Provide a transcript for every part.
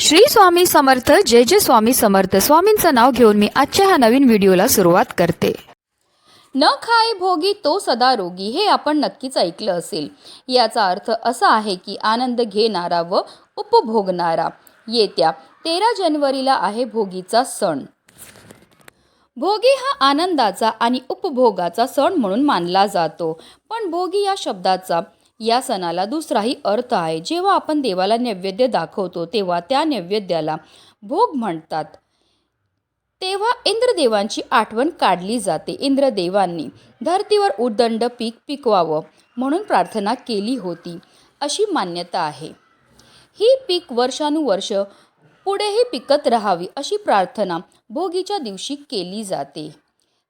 श्री स्वामी समर्थ. जय जय स्वामी समर्थ. स्वामींचं नाव घेऊन मी आजच्या ह्या नवीन व्हिडिओला सुरुवात करते. न खाय भोगी तो सदा रोगी, हे आपण नक्कीच ऐकलं असेल. याचा अर्थ असा आहे की आनंद घेणारा व उपभोगणारा. येत्या 13 जानेवारीला आहे भोगीचा सण. भोगी हा आनंदाचा आणि उपभोगाचा सण म्हणून मानला जातो. पण भोगी या शब्दाचा, या सणाला दुसराही अर्थ आहे. जेव्हा आपण देवाला नैवेद्य दाखवतो तेव्हा त्या नैवेद्याला भोग म्हणतात. तेव्हा इंद्रदेवांची आठवण काढली जाते. इंद्रदेवांनी धरतीवर उदंड पीक पिकवावं म्हणून प्रार्थना केली होती, अशी मान्यता आहे. ही पीक वर्षानुवर्ष पुढेही पिकत राहावी अशी प्रार्थना भोगीच्या दिवशी केली जाते.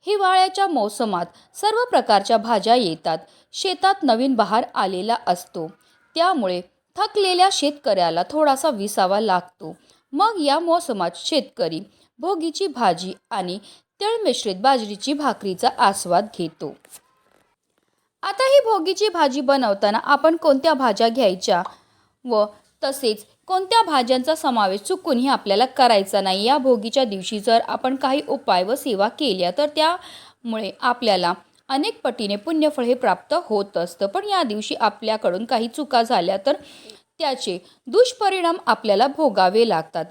हिवाळ्याच्या मोसमात सर्व प्रकारच्या भाज्या येतात. शेतात नवीन बहार आलेला असतो, त्यामुळे थकलेल्या शेतकऱ्याला थोडासा विसावा लागतो. मग या मोसमात शेतकरी भोगीची भाजी आणि तीळ मिश्रित बाजरीची भाकरीचा आस्वाद घेतो. आता ही भोगीची भाजी बनवताना आपण कोणत्या भाज्या घ्यायच्या व तसेच कोणत्या भाज्यांचा समावेश चुकूनही आपल्याला करायचा नाही. या भोगीच्या दिवशी जर आपण काही उपाय व सेवा केल्या तर त्यामुळे आपल्याला अनेक पटीने पुण्यफळ हे प्राप्त होत असतं. पण या दिवशी आपल्याकडून काही चुका झाल्या तर त्याचे दुष्परिणाम आपल्याला भोगावे लागतात.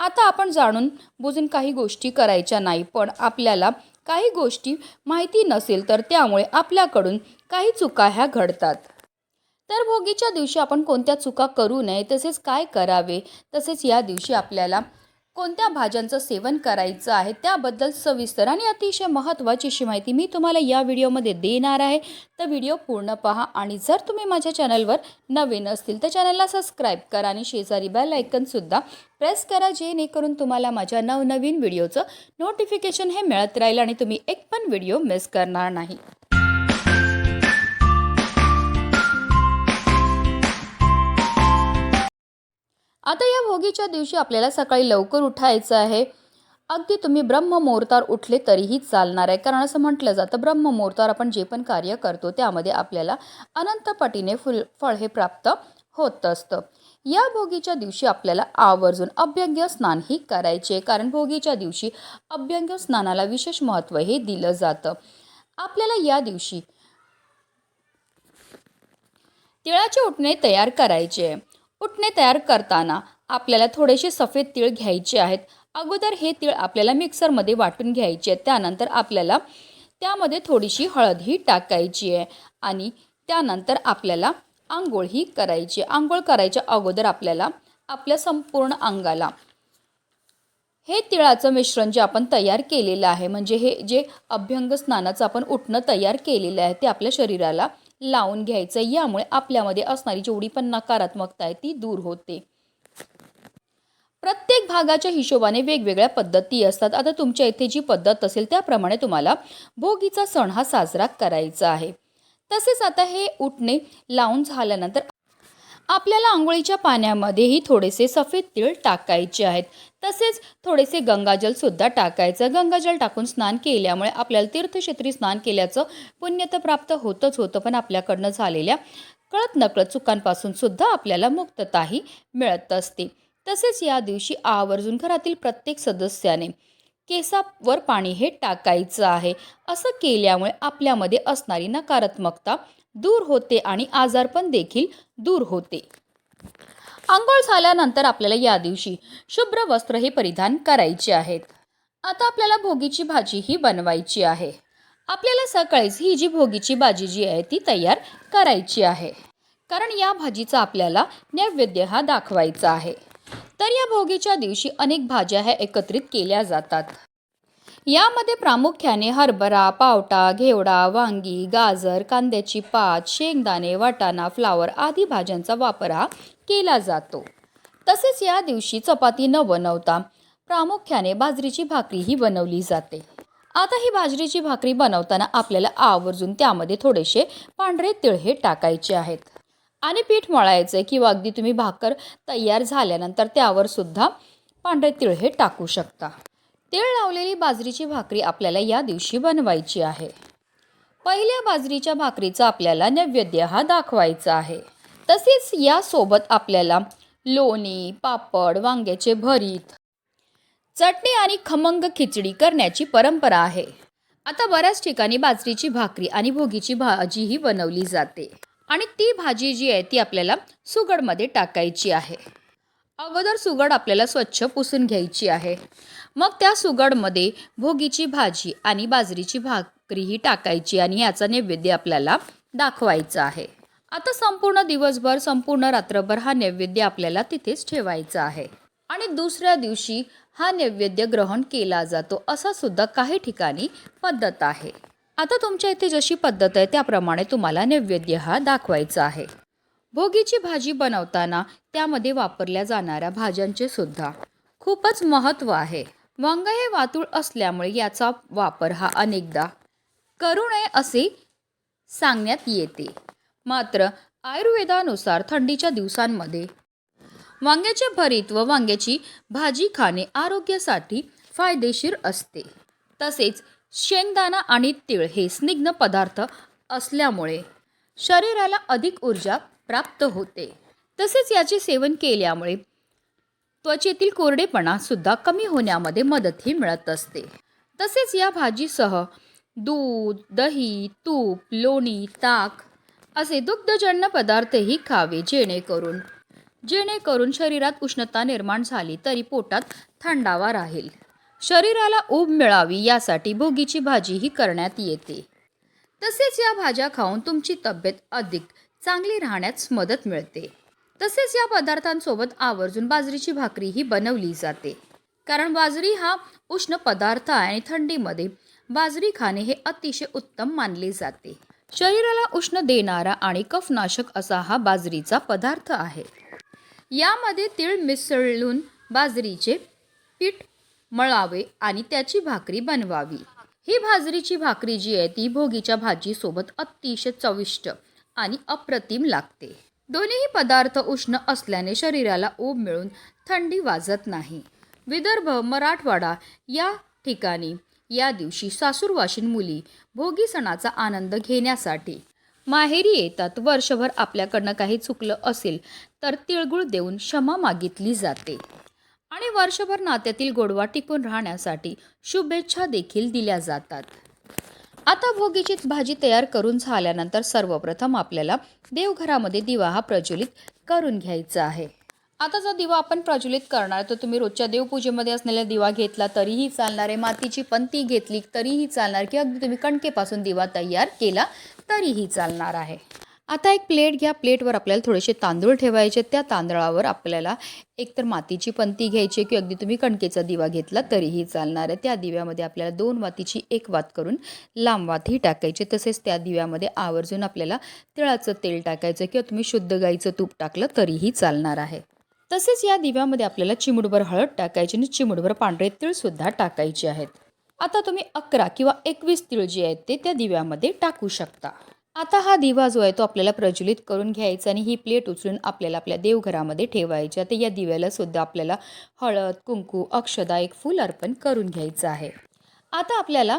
आता आपण जाणून बुजून काही गोष्टी करायच्या नाही, पण आपल्याला काही गोष्टी माहिती नसेल तर त्यामुळे आपल्याकडून काही चुका ह्या घडतात. तर भोगीच्या दिवशी आपण कोणत्या चुका करू नये, तसेच काय करावे, तसेच या दिवशी आपल्याला कोणत्या भाज्यांचं सेवन करायचं आहे त्याबद्दल सविस्तर आणि अतिशय महत्त्वाची अशी माहिती मी तुम्हाला या व्हिडिओमध्ये देणार आहे. तर व्हिडिओ पूर्ण पहा आणि जर तुम्ही माझ्या चॅनलवर नवीन असतील तर चॅनलला सबस्क्राईब करा आणि शेजारी बेल आयकॉनसुद्धा प्रेस करा, जेणेकरून तुम्हाला माझ्या नवनवीन व्हिडिओचं नोटिफिकेशन हे मिळत राहील आणि तुम्ही एक पण व्हिडिओ मिस करणार नाही. आता या भोगीच्या दिवशी आपल्याला सकाळी लवकर उठायचं आहे. अगदी तुम्ही ब्रह्ममुहूर्तावर उठले तरीही चालणार आहे, कारण असं म्हटलं जातं ब्रह्ममुहूर्तावर आपण जे पण कार्य करतो त्यामध्ये आपल्याला अनंत पटीने फळ हे प्राप्त होत असतं. या भोगीच्या दिवशी आपल्याला आवर्जून अभ्यंग स्नानही करायचे, कारण भोगीच्या दिवशी अभ्यंग स्नानाला विशेष महत्त्व हे दिलं जातं. आपल्याला या दिवशी तिळाचे उटणे तयार करायचे. उटणे तयार करताना आपल्याला थोडेसे सफेद तीळ घ्यायचे आहेत. अगोदर हे तीळ आपल्याला मिक्सरमध्ये वाटून घ्यायचे आहेत. त्यानंतर आपल्याला त्यामध्ये थोडीशी हळदही टाकायची आहे आणि त्यानंतर आपल्याला आंघोळही करायची. आंघोळ करायच्या अगोदर आपल्याला आपल्या संपूर्ण अंगाला हे तिळाचं मिश्रण जे आपण तयार केलेलं आहे, म्हणजे हे जे अभ्यंग स्नानाचं आपण उटणं तयार केलेलं आहे ते आपल्या शरीराला लावून घ्यायचं. यामुळे आपल्यामध्ये असणारी जेवढी पण नकारात्मकता आहे ती दूर होते. प्रत्येक भागाच्या हिशोबाने वेगवेगळ्या पद्धती असतात. आता तुमच्या इथे जी पद्धत असेल त्याप्रमाणे तुम्हाला भोगीचा सण हा साजरा करायचा आहे. तसेच आता हे उटणे लावून झाल्यानंतर आपल्याला आंघोळीच्या पाण्यामध्येही थोडेसे सफेद तीळ टाकायचे आहेत. तसेच थोडेसे गंगाजल सुद्धा टाकायचं. गंगाजल टाकून स्नान केल्यामुळे आपल्याला तीर्थक्षेत्री स्नान केल्याचं पुण्य तर प्राप्त होतच होतं, पण आपल्याकडनं झालेल्या कळत नकळत चुकांपासून सुद्धा आपल्याला मुक्तताही मिळत असते. तसेच या दिवशी आवर्जून घरातील प्रत्येक सदस्याने केसावर पाणी हे टाकायचं आहे. असं केल्यामुळे आपल्यामध्ये असणारी नकारात्मकता दूर होते आणि आजारपण देखील दूर होते. आंघोळ झाल्यानंतर आपल्याला या दिवशी शुभ्र वस्त्र हे परिधान करायचे आहेत. आता आपल्याला भोगीची भाजी ही बनवायची आहे. आपल्याला सकाळीच ही जी भोगीची भाजी जी आहे ती तयार करायची आहे, कारण या भाजीचा आपल्याला नैवेद्य हा दाखवायचा आहे. तर या भोगीच्या दिवशी अनेक भाज्या ह्या एकत्रित केल्या जातात. यामध्ये प्रामुख्याने हरभरा, पावटा, घेवडा, वांगी, गाजर, कांद्याची पात, शेंगदाणे, वाटाणा, फ्लावर आदी भाज्यांचा वापर हा केला जातो. तसेच या दिवशी चपाती न बनवता प्रामुख्याने बाजरीची भाकरी ही बनवली जाते. आता ही बाजरीची भाकरी बनवताना आपल्याला आवर्जून त्यामध्ये थोडेसे पांढरे तीळ हे टाकायचे आहेत आणि पीठ मळायचे, किंवा अगदी तुम्ही भाकर तयार झाल्यानंतर त्यावर सुद्धा पांढरे तीळ हे टाकू शकता. तीळ लावलेली बाजरीची भाकरी आपल्याला या दिवशी बनवायची आहे. पहिल्या बाजरीच्या भाकरीचा आपल्याला नैवेद्य हा दाखवायचा आहे. तसेच यासोबत आपल्याला लोणी, पापड, वांग्याचे भरीत, चटणी आणि खमंग खिचडी करण्याची परंपरा आहे. आता बऱ्याच ठिकाणी बाजरीची भाकरी आणि भोगीची भाजीही बनवली जाते आणि ती भाजी जी आहे ती आपल्याला सुगडमध्ये टाकायची आहे. अगोदर सुगड आपल्याला स्वच्छ पुसून घ्यायची आहे. मग त्या सुगडमध्ये भोगीची भाजी आणि बाजरीची भाकरीही टाकायची आणि याचा नैवेद्य आपल्याला दाखवायचा आहे. आता संपूर्ण दिवसभर, संपूर्ण रात्रभर हा नैवेद्य आपल्याला तिथेच ठेवायचा आहे आणि दुसऱ्या दिवशी हा नैवेद्य ग्रहण केला जातो, असा सुद्धा काही ठिकाणी पद्धत आहे. आता तुमच्या इथे जशी पद्धत आहे त्याप्रमाणे तुम्हाला नैवेद्य हा दाखवायचा आहे. भोगीची भाजी बनवताना त्यामध्ये वापरल्या जाणाऱ्या भाज्यांचे सुद्धा खूपच महत्त्व आहे. वांग हे वातुळ असल्यामुळे याचा वापर हा अनेकदा करू नये असे सांगण्यात येते. मात्र आयुर्वेदानुसार थंडीच्या दिवसांमध्ये वांग्याचे भरीत व वांग्याची भाजी खाणे आरोग्यासाठी फायदेशीर असते. तसेच शेंगदाणा आणि तीळ हे स्निग्ध पदार्थ असल्यामुळे शरीराला अधिक ऊर्जा प्राप्त होते. तसेच याचे सेवन केल्यामुळे त्वचेतील कोरडेपणा सुद्धा कमी होण्यामध्ये मदतही मिळत असते. तसेच या भाजीसह दूध, दही, तूप, लोणी, ताक असे दुग्धजन्य पदार्थही खावे जेणेकरून शरीरात उष्णता निर्माण झाली तरी पोटात थंडावा राहील. शरीराला ऊब मिळावी यासाठी भोगीची भाजीही करण्यात येते. तसेच या भाज्या खाऊन तुमची तब्येत अधिक चांगली राहण्यास मदत मिळते. तसेच या पदार्थांसोबत आवर्जून बाजरीची भाकरीही बनवली जाते. कारण बाजरी हा उष्ण पदार्थ आहे आणि थंडीमध्ये बाजरी खाणे हे अतिशय उत्तम मानले जाते. शरीराला उष्ण देणारा आणि कफनाशक असा हा बाजरीचा पदार्थ आहे. यामध्ये तीळ मिसळून बाजरीचे पीठ मळावे आणि त्याची भाकरी बनवावी. ही बाजरीची भाकरी जी आहे ती भोगीच्या भाजीसोबत अतिशय चविष्ट आणि अप्रतिम लागते. दोन्हीही पदार्थ उष्ण असल्याने शरीराला ऊब मिळून थंडी वाजत नाही. विदर्भ, मराठवाडा या ठिकाणी या दिवशी सासूरवाशीन मुली भोगी सणाचा आनंद घेण्यासाठी माहेरी येतात. वर्षभर आपल्याकडनं काही चुकलं असेल तर तिळगुळ देऊन क्षमा मागितली जाते आणि वर्षभर नात्यातील गोडवा टिकून राहण्यासाठी शुभेच्छा देखील दिल्या जातात. आता भोगीची भाजी तयार करून झाल्यानंतर सर्वप्रथम आपल्याला देवघरामध्ये दिवा हा प्रज्वलित करून घ्यायचा आहे. आता जो दिवा आपण प्रज्वलित करणार तर तुम्ही रोजच्या देवपूजेमध्ये असलेला दिवा घेतला तरीही चालणार आहे, मातीची पंती घेतली तरीही चालणार, किंवा अगदी तुम्ही कणकेपासून दिवा तयार केला तरीही चालणार आहे. आता एक प्लेट घ्या. प्लेटवर आपल्याला थोडेसे तांदूळ ठेवायचे. त्या तांदळावर आपल्याला एकतर मातीची पंती घ्यायची किंवा अगदी तुम्ही कणकेचा दिवा घेतला तरीही चालणार आहे. त्या दिव्यामध्ये आपल्याला 2 वातीची 1 वात करून लांब वातही टाकायचे. तसेच त्या दिव्यामध्ये आवर्जून आपल्याला तिळाचं तेल टाकायचं किंवा तुम्ही शुद्ध गाईचं तूप टाकलं तरीही चालणार आहे. तसेच या दिव्यामध्ये आपल्याला चिमूटभर हळद टाकायची आणि चिमूटभर पांढरे तीळसुद्धा टाकायचे आहेत. आता तुम्ही 11 किंवा 21 तीळ जे आहेत ते त्या दिव्यामध्ये टाकू शकता. आता हा दिवा जो आहे तो आपल्याला प्रज्वलित करून घ्यायचा आणि ही प्लेट उचलून आपल्याला आपल्या देवघरामध्ये ठेवायची. आता या दिव्याला सुद्धा आपल्याला हळद, कुंकू, अक्षदा, एक फूल अर्पण करून घ्यायचं आहे. आता आपल्याला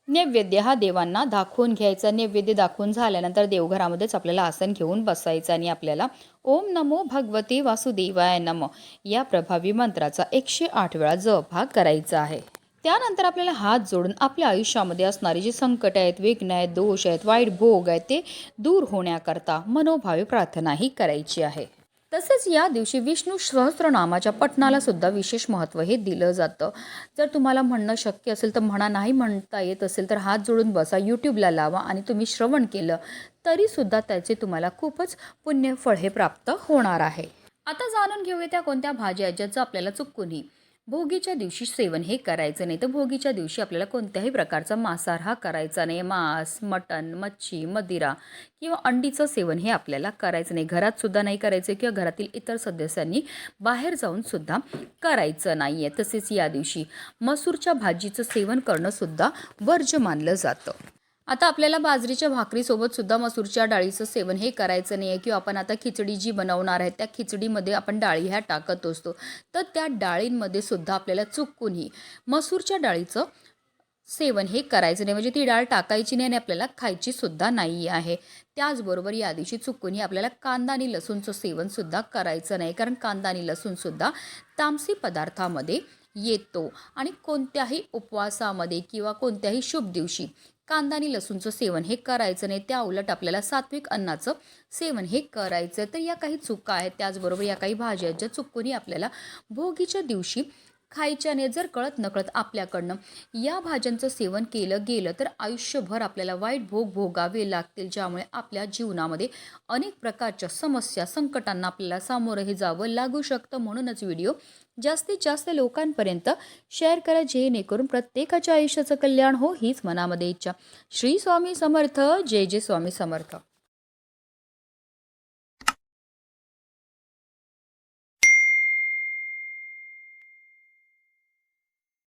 नैवेद्य हा देवांना दाखवून घ्यायचा. नैवेद्य दाखवून झाल्यानंतर देवघरामध्येच आपल्याला आसन घेऊन बसायचं आणि आपल्याला ओम नमो भगवते वासुदेवाय नमः या प्रभावी मंत्राचा 108 वेळा जप हा करायचा आहे. त्यानंतर आपल्याला हात जोडून आपल्या आयुष्यामध्ये असणारे जे संकट आहेत, विघ्न आहेत, दोष आहेत, वाईट भोग आहेत ते दूर होण्याकरता मनोभावे प्रार्थनाही करायची आहे. तसेच या दिवशी विष्णू सहस्त्रनामाच्या पठणाला सुद्धा विशेष महत्त्व हे दिलं जातं. जर तुम्हाला म्हणणं शक्य असेल तर म्हणा, नाही म्हणता येत असेल तर हात जोडून बसा, यूट्यूबला लावा आणि तुम्ही श्रवण केलं तरीसुद्धा त्याचे तुम्हाला खूपच पुण्यफळ हे प्राप्त होणार आहे. आता जाणून घेऊया त्या कोणत्या भाज्या आहेत ज्याचं आपल्याला चुकूनही भोगीच्या दिवशी सेवन हे करायचं नाही. तर भोगीच्या दिवशी आपल्याला कोणत्याही प्रकारचा मांसाहार हा करायचा नाही. मांस, मटण, मच्छी, मदिरा किंवा अंडीचं सेवन हे आपल्याला करायचं नाही. घरात सुद्धा नाही करायचं किंवा घरातील इतर सदस्यांनी बाहेर जाऊन सुद्धा करायचं नाही आहे. तसेच या दिवशी मसूरच्या भाजीचं सेवन करणं सुद्धा वर्ज्य मानलं जातं. आता आपल्याला बाजरीच्या भाकरीसोबत सुद्धा मसूरच्या डाळीचं सेवन हे करायचं नाही आहे. किंवा आपण आता खिचडी जी बनवणार आहे त्या खिचडीमध्ये आपण डाळी ह्या टाकत असतो, तर त्या डाळींमध्ये सुद्धा आपल्याला चुकूनही मसूरच्या डाळीचं सेवन हे करायचं नाही, म्हणजे ती डाळ टाकायची नाही आणि आपल्याला खायची सुद्धा नाही आहे. त्याचबरोबर या दिवशी चुकूनही आपल्याला कांदा आणि लसूणचं सेवनसुद्धा करायचं नाही, कारण कांदा आणि लसूणसुद्धा तामसी पदार्थामध्ये येतो आणि कोणत्याही उपवासामध्ये किंवा कोणत्याही शुभ दिवशी कांदा आणि लसूणचं सेवन हे करायचं नाही. त्या उलट आपल्याला सात्विक अन्नाचं सेवन हे करायचं. तर या काही चुका आहेत, त्याचबरोबर या काही भाज्या आहेत ज्या चुकूनही आपल्याला भोगीच्या दिवशी खायच्याने जर कळत नकळत आपल्याकडनं या भाज्यांचं सेवन केलं गेलं तर आयुष्यभर आपल्याला वाईट भोग भोगावे लागतील, ज्यामुळे आपल्या जीवनामध्ये अनेक प्रकारच्या समस्या संकटांना आपल्याला सामोरं हे जावं लागू शकतं. म्हणूनच व्हिडिओ जास्तीत जास्त लोकांपर्यंत शेअर करा, जेणेकरून प्रत्येकाच्या आयुष्याचं कल्याण हो हीच मनामध्ये इच्छा. श्री स्वामी समर्थ. जय जय स्वामी समर्थ.